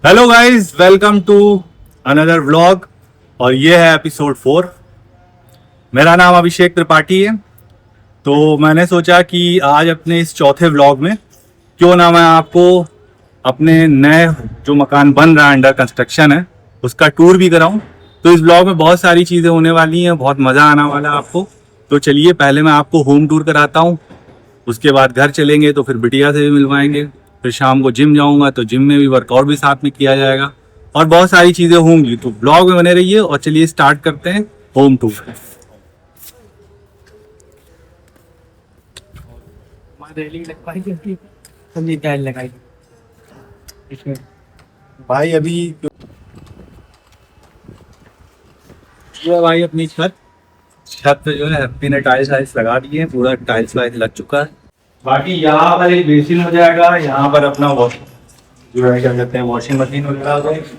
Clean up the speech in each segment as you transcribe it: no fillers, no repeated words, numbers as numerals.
Hello guys, welcome to another vlog. और ये है एपिसोड 4। मेरा नाम अभिषेक त्रिपाठी है। तो मैंने सोचा कि आज अपने इस चौथे व्लॉग में क्यों ना मैं आपको अपने नए जो मकान बन रहा है, अंडर कंस्ट्रक्शन है, उसका टूर भी कराऊं। तो इस व्लॉग में बहुत सारी चीज़ें होने वाली हैं, बहुत मज़ा आने वाला है आपको। तो चलिए पहले मैं आपको होम टूर कराता हूँ, उसके बाद घर चलेंगे तो फिर बिटिया से भी मिलवाएंगे, फिर शाम को जिम जाऊंगा तो जिम में भी वर्कआउट भी साथ में किया जाएगा और बहुत सारी चीज़ें होंगी। तो ब्लॉग में बने रहिए और चलिए स्टार्ट करते हैं होम टूर। भाई अभी ये भाई अपनी छत पे जो है हैप्पी ने टाइल्स वाइल्स लगा दिए हैं, पूरा टाइल्स वाइल्स लग चुका है। बाकी यहाँ पर एक बेसिन हो जाएगा, यहाँ पर अपना जो है क्या कहते हैं वॉशिंग मशीन वगैरह हो जाएगी।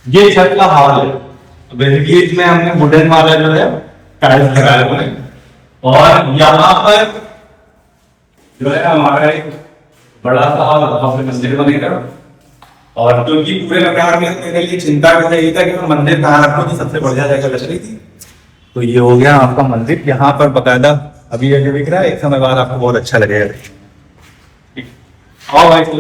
ये छत का हाल है। बेसिकली इसमें हमने वुडन वाला जो है टाइल्स लगाए हुए हैं और यहाँ पर जो है हमारा एक बड़ा सा मंदिर बनेगा। और क्योंकि पूरे मकान में मेरे लिए चिंता कर रही था कि मैं मंदिर कहाँ रखूं, तो सबसे बढ़िया जगह लग रही थी। तो ये हो गया आपका मंदिर, यहाँ पर बकायदा अभी ये दिख रहा है, एक समय बाद आपको बहुत अच्छा लगेगा। आओ भाई तो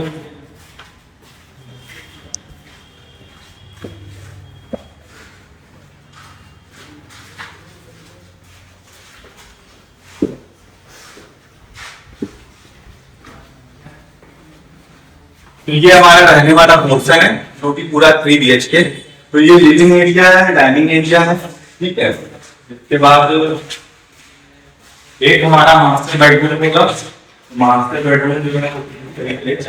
ये हमारा रहने वाला पोर्शन है जो कि पूरा 3 BHK। तो ये लिविंग एरिया है, डाइनिंग एरिया है, ठीक है। इसके बाद एक हमारा मास्टर बेडरूम होगा। मास्टर बेडरूम जो है लाइट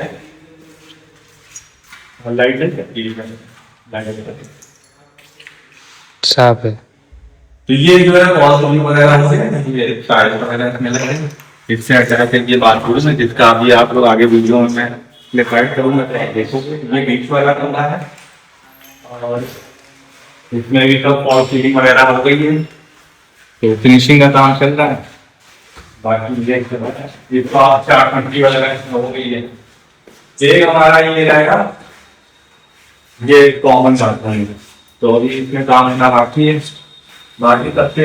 साफ है। तो ये जो है वॉल वगैरह है, टाइल्स वगैरह रखने लगे हैं। इससे अटैच है ये बाथरूम है, जिसका अभी आप लोग आगे वीडियो में रिकॉर्ड करूंगा तो देखोगे। ये बीच वाला कमरा है और इसमें भी सब फॉल सीलिंग वगैरह हो गई है, तो फिनिशिंग का काम चल रहा है। बाकी ये चार कंट्री वगैरह हो गई है। एक हमारा ये रहेगा, ये कॉमन बाथरूम है, तो अभी इसमें काम होना बाकी है। बाकी सबसे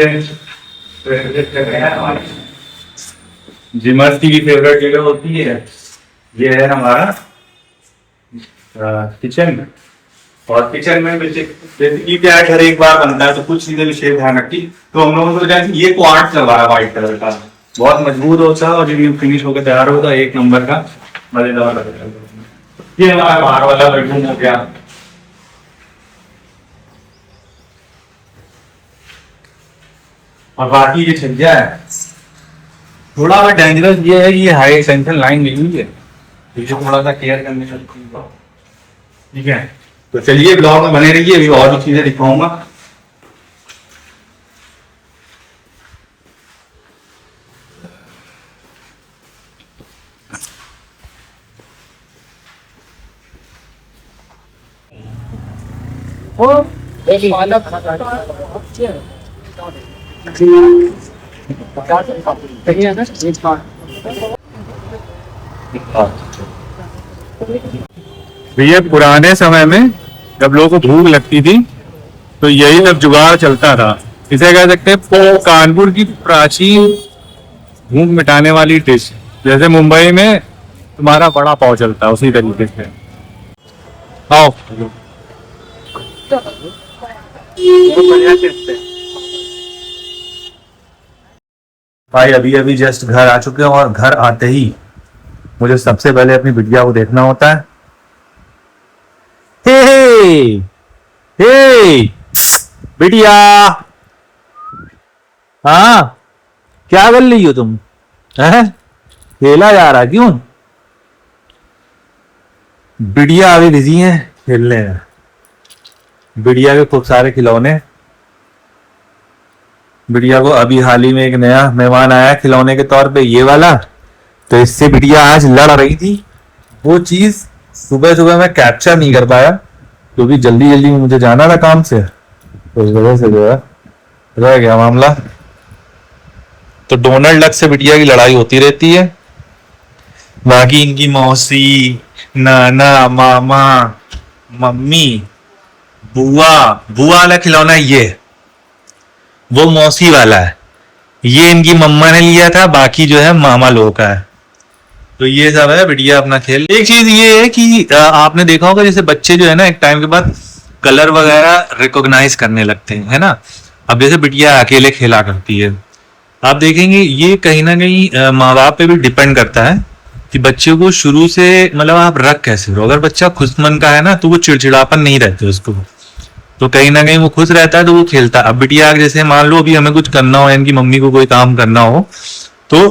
जिमर्स की भी फेवरेट जगह होती है, ये है हमारा किचन। और किचन में बेसिकली क्या है, घर एक बार बनता है तो कुछ चीजें विशेष ध्यान रखी। तो हम लोगों को ये क्वार्ट्ज लगवाया व्हाइट कलर का, बहुत मजबूत होता है और जब ये फिनिश होकर तैयार होता है एक नंबर का मजेदार लगता है। ये हमारा बाहर वाला बेडरूम हो गया। और बाकी ये छज्जा है, थोड़ा डेंजरस ये है, ये हाई टेंशन लाइन ली हुई है, इसे थोड़ा सा केयर करने का, ठीक है। तो चलिए ब्लॉग में बने रहिए, अभी और भी चीजें दिखाऊंगा। ये पुराने समय में जब लोगों को भूख लगती थी तो यही सब जुगाड़ चलता था। इसे कह सकते हैं कानपुर की प्राचीन भूख मिटाने वाली डिश। जैसे मुंबई में तुम्हारा बड़ा पाव चलता है, उसी तरीके से। आओ भाई अभी अभी जस्ट घर आ चुके हैं और घर आते ही मुझे सबसे पहले अपनी बिटिया को देखना होता है। हे हे बिटिया, हाँ क्या कर रही हो तुम? हैं खेला जा रहा क्यों? बिटिया अभी बिजी है खेलने में। बिटिया के खूब सारे खिलौने। बिटिया को अभी हाल ही में एक नया मेहमान आया खिलौने के तौर पे, ये वाला। तो इससे बिटिया आज लड़ रही थी। वो चीज सुबह सुबह मैं कैप्चर नहीं कर पाया क्योंकि जल्दी जल्दी में मुझे जाना था काम से, तो इस वजह से जो है रह गया मामला। तो डोनाल्ड डक से बिटिया की लड़ाई होती रहती है। बाकी इनकी मौसी नाना मामा मम्मी बुआ बुआ वाला खिलौना ये वो मौसी वाला है, ये इनकी मम्मा ने लिया था, बाकी जो है मामा लोग का है। तो ये सब है बढ़िया अपना खेल। एक चीज ये है कि आपने देखा होगा जैसे बच्चे जो है ना एक टाइम के बाद कलर वगैरह रिकॉग्नाइज करने लगते हैं, है ना। अब जैसे बिटिया अकेले खेला करती है, आप देखेंगे ये कहीं ना कहीं माँ बाप पे भी डिपेंड करता है कि बच्चे को शुरू से मतलब आप रख कैसे रहो। अगर बच्चा खुश मन का है ना तो वो चिड़चिड़ापन नहीं रहते उसको, तो कहीं ना कहीं वो खुश रहता है तो वो खेलता है। अब बिटिया जैसे मान लो अभी हमें कुछ करना हो, इनकी मम्मी को कोई काम करना हो, तो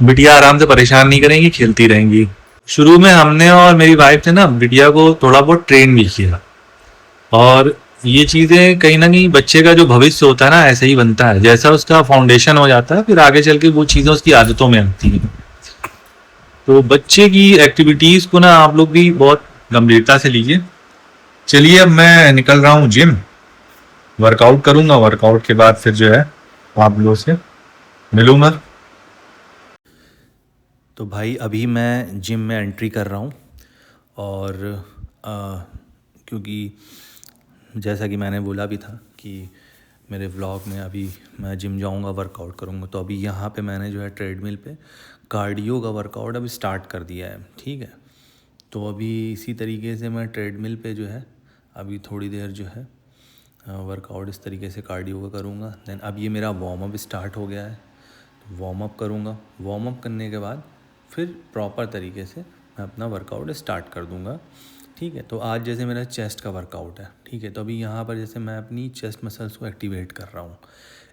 बिटिया आराम से परेशान नहीं करेंगी, खेलती रहेंगी। शुरू में हमने और मेरी वाइफ ने ना बिटिया को थोड़ा बहुत ट्रेन भी किया, और ये चीजें कहीं ना कहीं बच्चे का जो भविष्य होता है ना ऐसे ही बनता है, जैसा उसका फाउंडेशन हो जाता है फिर आगे चल के वो चीजें उसकी आदतों में आती हैं। तो बच्चे की एक्टिविटीज को ना आप लोग भी बहुत गंभीरता से लीजिए। चलिए अब मैं निकल रहा हूँ जिम, वर्कआउट करूंगा, वर्कआउट के बाद फिर जो है आप लोगों से मिलूंगा। तो भाई अभी मैं जिम में एंट्री कर रहा हूँ, और क्योंकि जैसा कि मैंने बोला भी था कि मेरे व्लॉग में अभी मैं जिम जाऊँगा, वर्कआउट करूँगा, तो अभी यहाँ पे मैंने जो है ट्रेडमिल पे कार्डियो का वर्कआउट अभी स्टार्ट कर दिया है। ठीक है, तो अभी इसी तरीके से मैं ट्रेडमिल पे जो है अभी थोड़ी देर जो है वर्कआउट इस तरीके से कार्डियो का करूँगा। देन अब ये मेरा वार्म अप स्टार्ट हो गया है, वार्म अप करूँगा। वार्म अप करने के बाद फिर प्रॉपर तरीके से मैं अपना वर्कआउट स्टार्ट कर दूँगा। ठीक है, तो आज जैसे मेरा चेस्ट का वर्कआउट है, ठीक है, तो अभी यहाँ पर जैसे मैं अपनी चेस्ट मसल्स को एक्टिवेट कर रहा हूँ।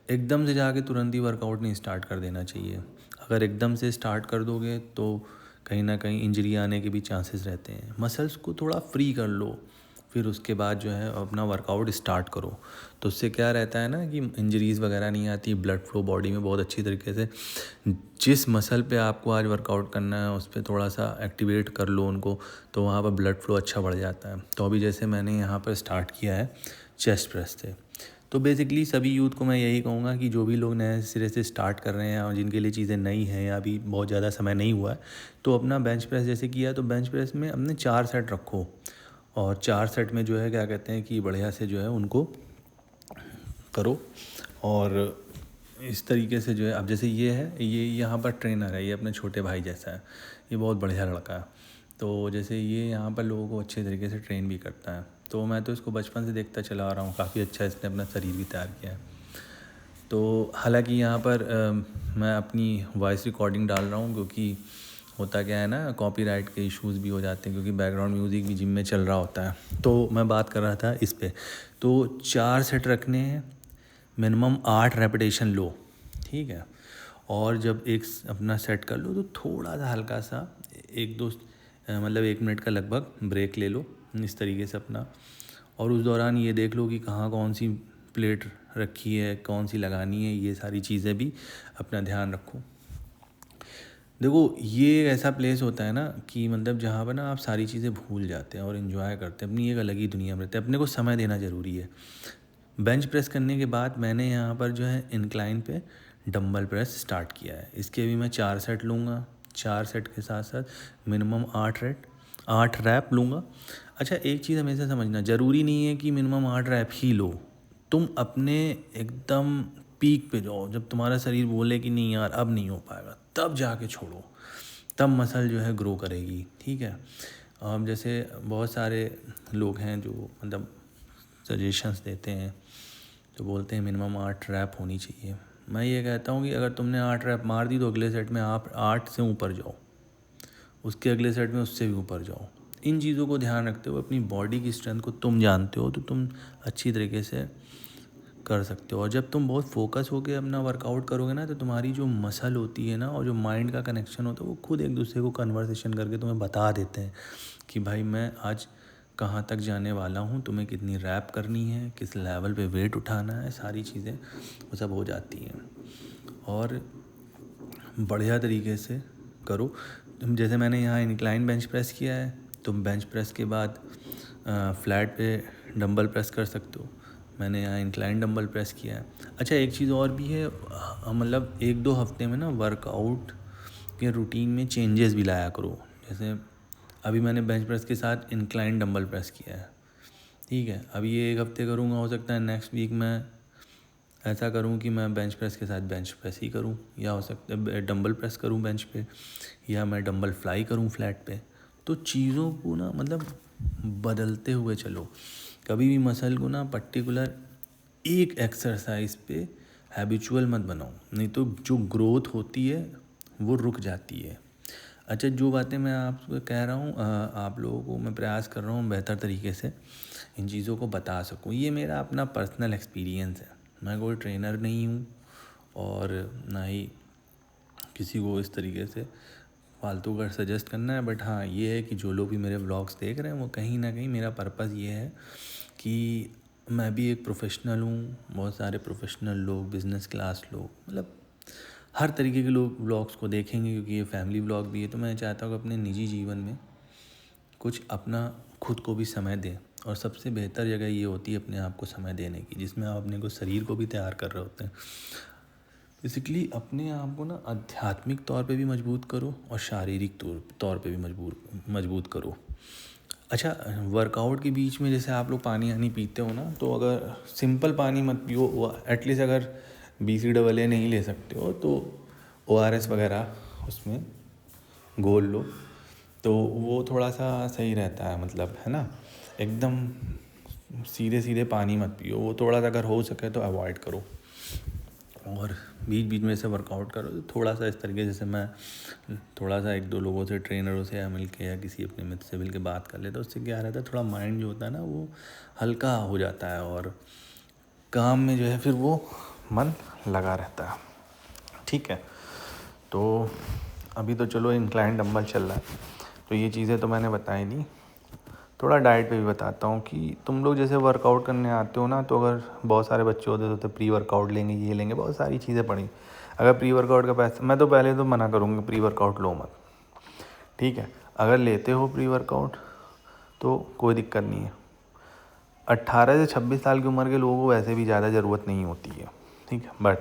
एकदम से जाके तुरंत ही वर्कआउट नहीं स्टार्ट कर देना चाहिए। अगर एकदम से स्टार्ट कर दोगे तो कहीं ना कहीं इंजरी आने के भी चांसेस रहते हैं। मसल्स को थोड़ा फ्री कर लो, फिर उसके बाद जो है अपना वर्कआउट स्टार्ट करो, तो उससे क्या रहता है ना कि इंजरीज़ वगैरह नहीं आती, ब्लड फ्लो बॉडी में बहुत अच्छी तरीके से। जिस मसल पे आपको आज वर्कआउट करना है उस पर थोड़ा सा एक्टिवेट कर लो उनको, तो वहाँ पर ब्लड फ्लो अच्छा बढ़ जाता है। तो अभी जैसे मैंने यहाँ पर स्टार्ट किया है चेस्ट प्रेस से, तो बेसिकली सभी यूथ को मैं यही कहूँगा कि जो भी लोग नए सिरे से स्टार्ट कर रहे हैं और जिनके लिए चीज़ें नई हैं या अभी बहुत ज़्यादा समय नहीं हुआ है, तो अपना बेंच प्रेस जैसे किया तो बेंच प्रेस में अपने 4 सेट रखो, और 4 सेट में जो है क्या कहते हैं कि बढ़िया से जो है उनको करो। और इस तरीके से जो है अब जैसे ये है, ये यहाँ पर ट्रेनर है, ये अपने छोटे भाई जैसा है, ये बहुत बढ़िया लड़का है। तो जैसे ये यहाँ पर लोगों को अच्छे तरीके से ट्रेन भी करता है, तो मैं तो इसको बचपन से देखता चला आ रहा हूँ, काफ़ी अच्छा इसने अपना शरीर भी तैयार किया है। तो हालांकि यहाँ पर मैं अपनी वॉइस रिकॉर्डिंग डाल रहा हूँ, क्योंकि होता क्या है ना, कॉपीराइट के इश्यूज़ भी हो जाते हैं, क्योंकि बैकग्राउंड म्यूज़िक भी जिम में चल रहा होता है। तो मैं बात कर रहा था इस पे, तो 4 सेट रखने हैं, मिनिमम 8 रेपिटेशन लो। ठीक है, और जब एक अपना सेट कर लो तो थोड़ा सा हल्का सा एक दो मतलब 1 मिनट का लगभग ब्रेक ले लो इस तरीके से अपना, और उस दौरान ये देख लो कि कहाँ कौन सी प्लेट रखी है, कौन सी लगानी है, ये सारी चीज़ें भी अपना ध्यान रखो। देखो ये एक ऐसा प्लेस होता है ना कि मतलब जहाँ पर ना आप सारी चीज़ें भूल जाते हैं और इन्जॉय करते हैं, अपनी एक अलग ही दुनिया में रहते हैं। अपने को समय देना ज़रूरी है। बेंच प्रेस करने के बाद मैंने यहाँ पर जो है इंक्लाइन पे डंबल प्रेस स्टार्ट किया है। इसके भी मैं 4 सेट लूँगा, 4 सेट के साथ साथ मिनिमम 8 रैप लूँगा। अच्छा, एक चीज़ हमेशा समझना, ज़रूरी नहीं है कि मिनिमम 8 रैप ही लो। तुम अपने एकदम पीक पे जाओ, जब तुम्हारा शरीर बोले कि नहीं यार अब नहीं हो पाएगा, तब जाके छोड़ो, तब मसल जो है ग्रो करेगी। ठीक है, अब जैसे बहुत सारे लोग हैं जो मतलब सजेशंस देते हैं, तो बोलते हैं मिनिमम 8 रैप होनी चाहिए। मैं ये कहता हूँ कि अगर तुमने 8 रैप मार दी तो अगले सेट में आप 8 से ऊपर जाओ, उसके अगले सेट में उससे भी ऊपर जाओ। इन चीज़ों को ध्यान रखते हुए अपनी बॉडी की स्ट्रेंथ को तुम जानते हो, तो तुम अच्छी तरीके से कर सकते हो। और जब तुम बहुत फोकस होकर अपना वर्कआउट करोगे ना, तो तुम्हारी जो मसल होती है ना और जो माइंड का कनेक्शन होता है, वो खुद एक दूसरे को कन्वर्सेशन करके तुम्हें बता देते हैं कि भाई मैं आज कहाँ तक जाने वाला हूँ, तुम्हें कितनी रैप करनी है, किस लेवल पे वेट उठाना है, सारी चीज़ें वो सब हो जाती हैं। और बढ़िया तरीके से करो। तुम जैसे मैंने यहाँ इंक्लाइन बेंच प्रेस किया है, तुम बेंच प्रेस के बाद फ्लैट पे डंबल प्रेस कर सकते हो। मैंने यहाँ इंक्लाइन डंबल प्रेस किया है। अच्छा, एक चीज़ और भी है, मतलब 1-2 हफ्ते में ना वर्कआउट आपके रूटीन में चेंजेस भी लाया करो। जैसे अभी मैंने बेंच प्रेस के साथ इंक्लाइन डंबल प्रेस किया है, ठीक है, अभी ये 1 हफ्ते करूँगा, हो सकता है नेक्स्ट वीक मैं ऐसा करूँ कि मैं बेंच प्रेस के साथ बेंच प्रेस ही करूँ, या हो सकता है डंबल प्रेस करूँ बेंच पे, या मैं डंबल फ्लाई करूँ फ्लैट पे। तो चीज़ों को ना मतलब बदलते हुए चलो। कभी भी मसल को ना पर्टिकुलर एक एक्सरसाइज पे हैबिचुअल मत बनाओ, नहीं तो जो ग्रोथ होती है वो रुक जाती है। अच्छा, जो बातें मैं आपको कह रहा हूँ, आप लोगों को मैं प्रयास कर रहा हूँ बेहतर तरीके से इन चीज़ों को बता सकूँ। ये मेरा अपना पर्सनल एक्सपीरियंस है, मैं कोई ट्रेनर नहीं हूँ और ना ही किसी को इस तरीके से फालतू का सजेस्ट करना है। बट हाँ, ये है कि जो लोग भी मेरे व्लॉग्स देख रहे हैं वो कहीं ना कहीं, मेरा पर्पज़ ये है कि मैं भी एक प्रोफेशनल हूँ, बहुत सारे प्रोफेशनल लोग, बिज़नेस क्लास लोग, मतलब हर तरीके के लोग व्लॉग्स को देखेंगे, क्योंकि ये फैमिली व्लॉग भी है। तो मैं चाहता हूँ कि अपने निजी जीवन में कुछ अपना खुद को भी समय दें, और सबसे बेहतर जगह ये होती है अपने आप को समय देने की, जिसमें आप अपने को शरीर को भी तैयार कर रहे होते हैं। बेसिकली अपने आप को ना आध्यात्मिक तौर पे भी मजबूत करो और शारीरिक तौर पे भी मजबूत करो। अच्छा, वर्कआउट के बीच में जैसे आप लोग पानी आनी पीते हो ना, तो अगर सिंपल पानी मत पियो, एटलीस्ट अगर BCAA नहीं ले सकते हो तो ORS वगैरह उसमें घोल लो, तो वो थोड़ा सा सही रहता है, मतलब है ना। एकदम सीधे सीधे पानी मत पियो, वो थोड़ा सा अगर हो सके तो अवॉइड करो, और बीच बीच में से वर्कआउट करो। तो थोड़ा सा इस तरीके, जैसे मैं थोड़ा सा 1-2 लोगों से, ट्रेनरों से या मिल के या किसी अपने मित्र से मिल के बात कर लेता, उससे क्या रहता है, थोड़ा माइंड जो होता है ना वो हल्का हो जाता है, और काम में जो है फिर वो मन लगा रहता है। ठीक है, तो अभी तो चलो इंक्लाइन डंबल चल रहा है, तो ये चीज़ें तो मैंने बताई दी। थोड़ा डाइट पे भी बताता हूँ कि तुम लोग जैसे वर्कआउट करने आते हो ना, तो अगर बहुत सारे बच्चे होते तो प्री वर्कआउट लेंगे, ये लेंगे, बहुत सारी चीज़ें पड़ी। अगर प्री वर्कआउट का पैसा, मैं तो पहले तो मना करूँगा प्री वर्कआउट लो मत, ठीक है। अगर लेते हो प्री वर्कआउट तो कोई दिक्कत नहीं है। 18 से 26 साल की उम्र के लोगों को वैसे भी ज़्यादा ज़रूरत नहीं होती है, ठीक है। बट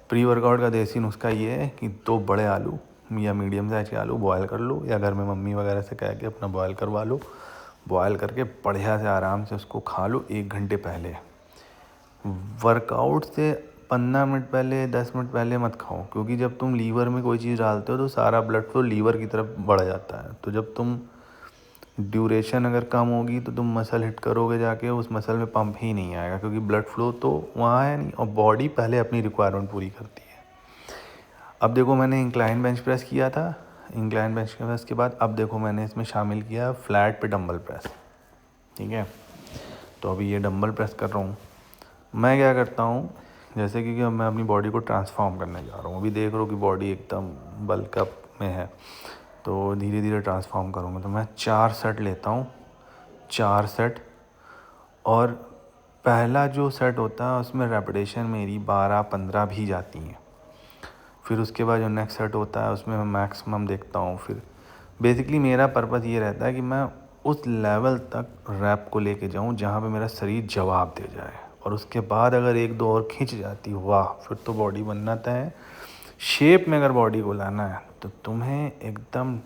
प्री वर्कआउट का देसी नुस्खा ये है कि 2 बड़े आलू या मीडियम साइज के आलू बॉयल कर लो, या घर में मम्मी वगैरह से कह के अपना बॉयल करवा लो। बॉयल करके बढ़िया से आराम से उसको खा लो 1 घंटे पहले। वर्कआउट से 15 मिनट पहले, 10 मिनट पहले मत खाओ, क्योंकि जब तुम लीवर में कोई चीज़ डालते हो तो सारा ब्लड फ्लो लीवर की तरफ बढ़ जाता है। तो जब तुम ड्यूरेशन अगर कम होगी तो तुम मसल हिट करोगे जाके, उस मसल में पंप ही नहीं आएगा, क्योंकि ब्लड फ्लो तो वहाँ है नहीं, और बॉडी पहले अपनी रिक्वायरमेंट पूरी करती है। अब देखो, मैंने इंक्लाइन बेंच प्रेस किया था, इंक्लाइन बेंच प्रेस के बाद अब देखो मैंने इसमें शामिल किया फ्लैट पे डंबल प्रेस, ठीक है। तो अभी ये डंबल प्रेस कर रहा हूँ। मैं क्या करता हूँ, जैसे कि मैं अपनी बॉडी को ट्रांसफॉर्म करने जा रहा हूँ। अभी देख रहा हूँ कि बॉडी एकदम बल्क अप में है, तो धीरे धीरे ट्रांसफॉर्म करूँगा। तो मैं 4 सेट लेता हूँ, 4 सेट, और पहला जो सेट होता है उसमें रेपिटेशन मेरी 12-15 भी जाती हैं। फिर उसके बाद जो नेक्स्ट सेट होता है उसमें मैं मैक्सिमम देखता हूँ। फिर बेसिकली मेरा पर्पज़ ये रहता है कि मैं उस लेवल तक रैप को लेके जाऊँ जहाँ पे मेरा शरीर जवाब दे जाए, और उसके बाद अगर 1-2 और खींच जाती, वाह, फिर तो बॉडी बनना तय है। शेप में अगर बॉडी को लाना है तो तुम्हें एकदम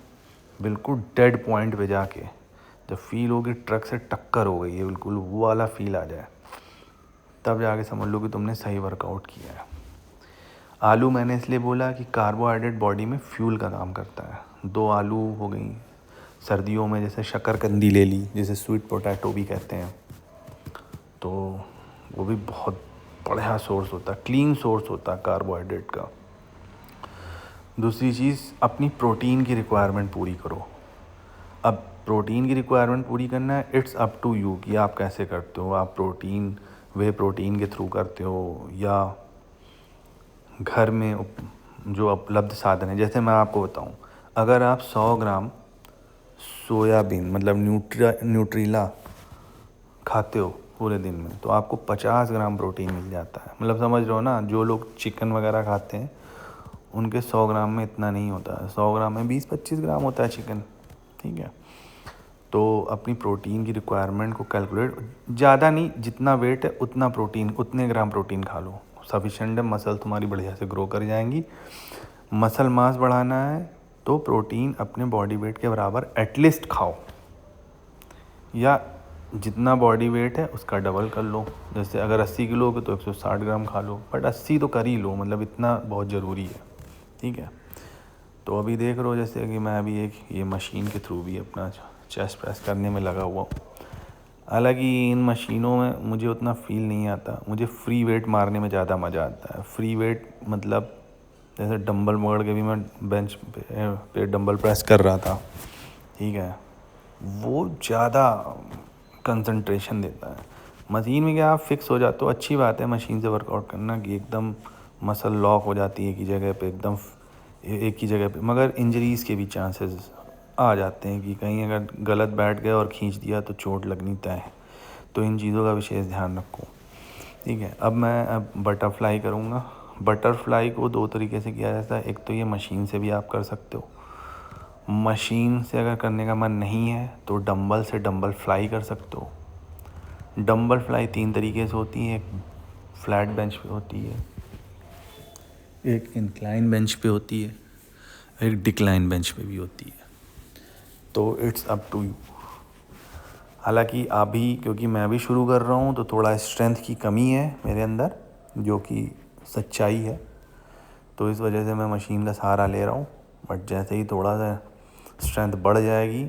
बिल्कुल डेड पॉइंट पे जाके जब फील होगी ट्रक से टक्कर हो गई है, बिल्कुल वो वाला फील आ जाए, तब जाके समझ लो कि तुमने सही वर्कआउट किया है। आलू मैंने इसलिए बोला कि कार्बोहाइड्रेट बॉडी में फ्यूल का काम करता है। 2 आलू हो गई, सर्दियों में जैसे शकरकंदी ले ली, जिसे स्वीट पोटैटो भी कहते हैं, तो वो भी बहुत बढ़िया सोर्स होता है, क्लीन सोर्स होता है कार्बोहाइड्रेट का। दूसरी चीज़, अपनी प्रोटीन की रिक्वायरमेंट पूरी करो। अब प्रोटीन की रिक्वायरमेंट पूरी करना है, इट्स अप टू यू कि आप कैसे करते हो। आप प्रोटीन वे प्रोटीन के थ्रू करते हो, या घर में जो उपलब्ध साधन है। जैसे मैं आपको बताऊं, अगर आप 100 ग्राम सोयाबीन मतलब न्यूट्रीला खाते हो पूरे दिन में, तो आपको 50 ग्राम प्रोटीन मिल जाता है। मतलब समझ रहे हो ना, जो लोग चिकन वगैरह खाते हैं उनके 100 ग्राम में इतना नहीं होता है, 100 ग्राम में 20-25 ग्राम होता है चिकन, ठीक है। तो अपनी प्रोटीन की रिक्वायरमेंट को कैलकुलेट, ज़्यादा नहीं, जितना वेट है उतना प्रोटीन, उतने ग्राम प्रोटीन खा लो, सफिशेंट है। मसल तुम्हारी बढ़िया से ग्रो कर जाएंगी। मसल मास बढ़ाना है तो प्रोटीन अपने बॉडी वेट के बराबर एटलीस्ट खाओ, या जितना बॉडी वेट है उसका डबल कर लो। जैसे अगर 80 किलो के तो 160 ग्राम खा लो, बट 80 तो कर ही लो, मतलब इतना बहुत ज़रूरी है, ठीक है। तो अभी देख रहे हो जैसे कि मैं अभी एक ये मशीन के थ्रू भी अपना चेस्ट प्रेस करने में लगा हुआ हूँ। हालांकि इन मशीनों में मुझे उतना फील नहीं आता, मुझे फ्री वेट मारने में ज़्यादा मज़ा आता है। फ्री वेट मतलब जैसे डंबल पकड़ के भी मैं बेंच पे डंबल प्रेस कर रहा था, ठीक है, वो ज़्यादा कंसंट्रेशन देता है। मशीन में क्या आप फिक्स हो जाते हो, अच्छी बात है मशीन से वर्कआउट करना कि एकदम मसल लॉक हो जाती है एक ही जगह पे, एकदम एक ही जगह पे, मगर इंजरीज़ के भी चांसेस आ जाते हैं कि कहीं अगर गलत बैठ गए और खींच दिया तो चोट लगनी तय है। तो इन चीज़ों का विशेष ध्यान रखो, ठीक है। अब मैं बटरफ्लाई करूँगा। बटरफ्लाई को 2 तरीके से किया जाता है। एक तो ये मशीन से भी आप कर सकते हो, मशीन से अगर करने का मन नहीं है तो डंबल से डंबल फ्लाई कर सकते हो। डंबल फ्लाई 3 तरीके से होती है, एक फ्लैट बेंच पे होती है, एक इंक्लाइन बेंच पे होती है, एक डिक्लाइन बेंच पे भी होती है। तो इट्स अप टू यू। हालांकि अभी क्योंकि मैं भी शुरू कर रहा हूँ तो थोड़ा स्ट्रेंथ की कमी है मेरे अंदर, जो कि सच्चाई है, तो इस वजह से मैं मशीन का सहारा ले रहा हूँ। बट जैसे ही थोड़ा सा स्ट्रेंथ बढ़ जाएगी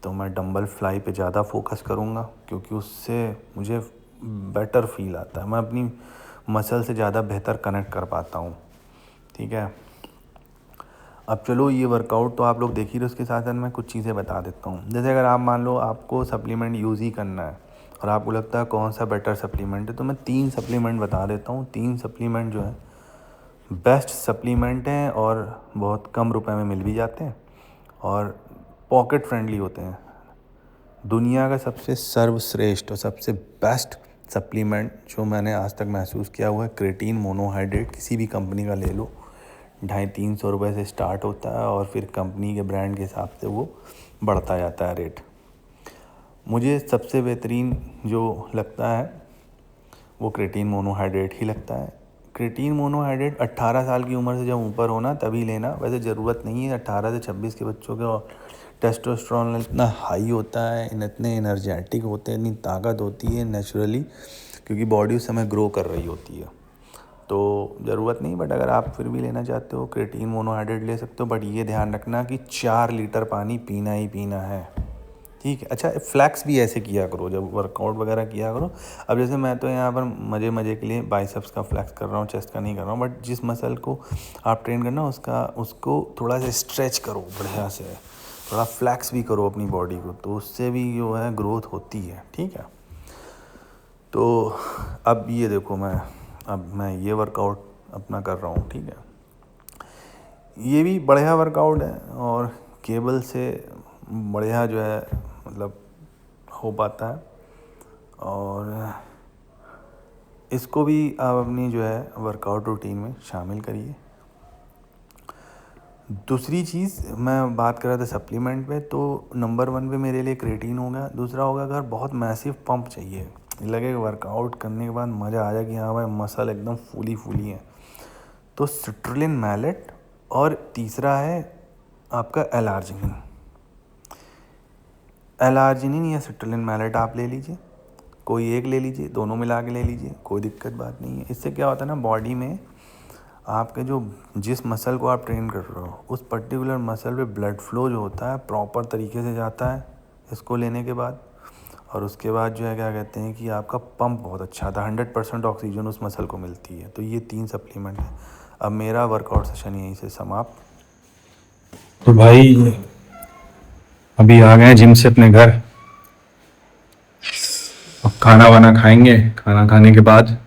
तो मैं डंबल फ्लाई पे ज़्यादा फोकस करूँगा, क्योंकि उससे मुझे बेटर फील आता है, मैं अपनी मसल से ज़्यादा बेहतर कनेक्ट कर पाता हूँ, ठीक है। अब चलो ये वर्कआउट तो आप लोग देख ही रहे, उसके साथ साथ मैं कुछ चीज़ें बता देता हूँ। जैसे अगर आप मान लो आपको सप्लीमेंट यूज़ ही करना है और आपको लगता है कौन सा बेटर सप्लीमेंट है, तो मैं 3 सप्लीमेंट बता देता हूँ। 3 सप्लीमेंट जो है बेस्ट सप्लीमेंट हैं और बहुत कम रुपए में मिल भी जाते हैं और पॉकेट फ्रेंडली होते हैं। दुनिया का सबसे सर्वश्रेष्ठ और सबसे बेस्ट सप्लीमेंट जो मैंने आज तक महसूस किया हुआ है, क्रेटीन मोनोहाइड्रेट। किसी भी कंपनी का ले लो, 250-300 रुपये से स्टार्ट होता है और फिर कंपनी के ब्रांड के हिसाब से वो बढ़ता जाता है रेट। मुझे सबसे बेहतरीन जो लगता है वो क्रेटीन मोनोहाइड्रेट ही लगता है। क्रेटीन मोनोहाइड्रेट 18 साल की उम्र से जब ऊपर होना तभी लेना, वैसे ज़रूरत नहीं है। 18 से 26 के बच्चों के टेस्टोस्टेरोन इतना हाई होता है, इतने एनर्जेटिक होते हैं, इतनी ताकत होती है नेचुरली, क्योंकि बॉडी उस समय ग्रो कर रही होती है, तो ज़रूरत नहीं। बट अगर आप फिर भी लेना चाहते हो क्रेटीन मोनोहाइड्रेट ले सकते हो, बट ये ध्यान रखना कि 4 लीटर पानी पीना ही पीना है, ठीक है। अच्छा, फ्लैक्स भी ऐसे किया करो जब वर्कआउट वगैरह किया करो। अब जैसे मैं तो यहाँ पर मज़े के लिए बाइसेप्स का फ्लैक्स कर रहा हूँ, चेस्ट का नहीं कर रहा हूँ, बट जिस मसल को आप ट्रेन करना उसको थोड़ा सा स्ट्रेच करो बढ़िया से, थोड़ा फ्लैक्स भी करो अपनी बॉडी को, तो उससे भी जो है ग्रोथ होती है, ठीक है। तो अब ये देखो मैं ये वर्कआउट अपना कर रहा हूँ, ठीक है। ये भी बढ़िया वर्कआउट है और केबल से बढ़िया जो है मतलब हो पाता है, और इसको भी आप अपनी जो है वर्कआउट रूटीन में शामिल करिए। दूसरी चीज़ मैं बात कर रहा था सप्लीमेंट पे, तो नंबर 1 पे मेरे लिए क्रेटीन होगा। दूसरा होगा अगर बहुत मैसिव पंप चाहिए, लगे वर्कआउट करने के बाद मज़ा आ जाए कि हाँ भाई मसल एकदम फूली है, तो सिट्रुलिन मैलेट। और तीसरा है आपका एलार्जिनिन या सिट्रुलिन मैलेट आप ले लीजिए, कोई एक ले लीजिए, दोनों मिला के ले लीजिए, कोई दिक्कत बात नहीं है। इससे क्या होता है ना, बॉडी में आपके जिस मसल को आप ट्रेन कर रहे हो उस पर्टिकुलर मसल पे ब्लड फ्लो जो होता है प्रॉपर तरीके से जाता है इसको लेने के बाद, और उसके बाद जो है क्या कहते हैं कि आपका पंप बहुत अच्छा आता है, 100% ऑक्सीजन उस मसल को मिलती है। तो ये 3 सप्लीमेंट है। अब मेरा वर्कआउट सेशन यहीं से समाप्त। तो भाई अभी आ गए जिम से अपने घर, अब खाना वाना खाएंगे। खाना खाने के बाद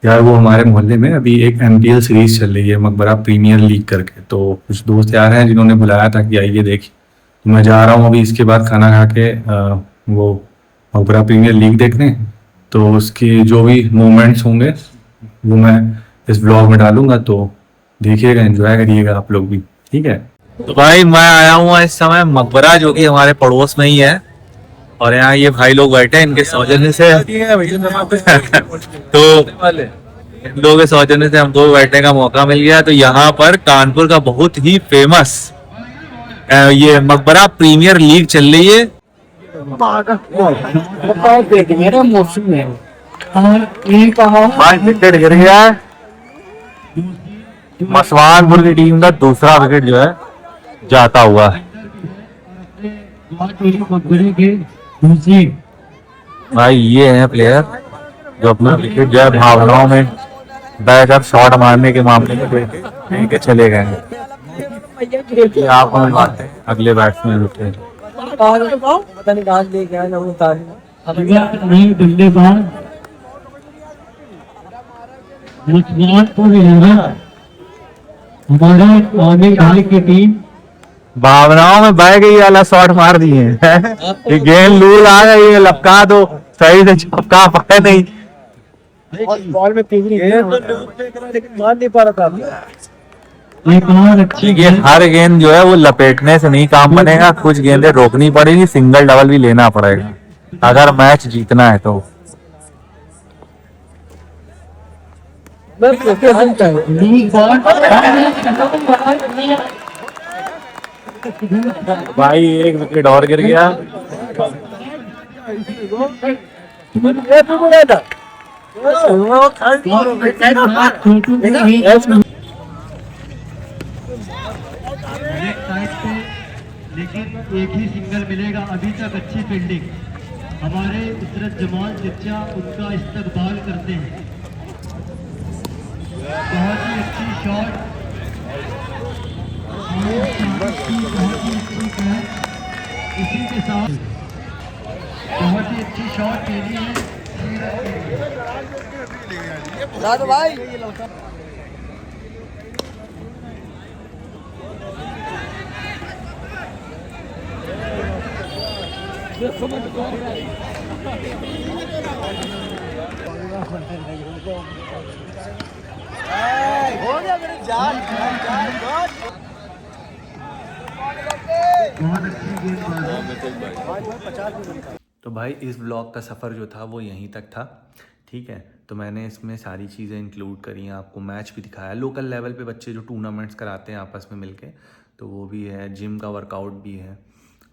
यार वो हमारे मोहल्ले में अभी एक MPL सीरीज चल रही है, मकबरा प्रीमियर लीग करके, तो कुछ दोस्त यार हैं जिन्होंने बुलाया था कि आइए देखिए, तो मैं जा रहा हूँ अभी इसके बाद खाना खा के वो मकबरा प्रीमियर लीग देखने। तो उसके जो भी मोमेंट्स होंगे वो मैं इस ब्लॉग में डालूंगा, तो देखिएगा, एंजॉय करिएगा आप लोग भी, ठीक है। तो भाई मैं आया हूँ इस समय मकबरा, जो कि हमारे पड़ोस में ही है, और यहाँ ये भाई लोग बैठे हैं इनके सौजन्य से तो इन लोगों के सौजन्य से हमको बैठने का मौका मिल गया। तो यहाँ पर कानपुर का बहुत ही फेमस ये मकबरा प्रीमियर लीग चल रही है। भाई विकेट गिर गया है। मसवानपुर की टीम का दूसरा विकेट जो है जाता हुआ है। भाई ये है प्लेयर जो अपना विकेट जो है भावनाओं में बहकर शॉट मारने के मामले में लेके चले गए हैं। आप हमें बात है अगले बैट्समैन उठे हमारे भाई की टीम भावनाओं में बह गई वाला शॉट मार दिए ये गेंद लूल आ गई है, लपका दो सही से चपका पाए नहीं। बॉल में लेकिन मार नहीं पा रहा था। ये हर गेंद जो है वो लपेटने से नहीं काम बनेगा, कुछ गेंदें रोकनी पड़ेगी, सिंगल डबल भी लेना पड़ेगा अगर मैच जीतना है तो। भाई एक विकेट और गिर गया। लेकिन एक ही सिंगल मिलेगा। अभी तक अच्छी फील्डिंग हमारे इशरत जमाल चिच्चा उनका इस्तकबाल करते हैं। बहुत ही अच्छी शॉट, बहुत ही अच्छी कैच, इसी के साथ बहुत ही अच्छी शॉट खेली है भाई। तो भाई इस व्लॉग का सफ़र जो था वो यहीं तक था, ठीक है। तो मैंने इसमें सारी चीज़ें इंक्लूड करी हैं, आपको मैच भी दिखाया, लोकल लेवल पे बच्चे जो टूर्नामेंट्स कराते हैं आपस में मिलके, तो वो भी है, जिम का वर्कआउट भी है,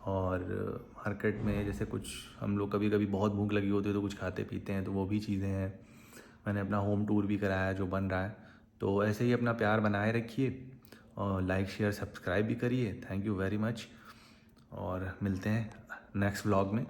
और मार्केट में जैसे कुछ हम लोग कभी कभी बहुत भूख लगी होती है तो कुछ खाते पीते हैं, तो वो भी चीज़ें हैं। मैंने अपना होम टूर भी कराया जो बन रहा है। तो ऐसे ही अपना प्यार बनाए रखिए और लाइक शेयर सब्सक्राइब भी करिए। थैंक यू वेरी मच और मिलते हैं नेक्स्ट व्लॉग में।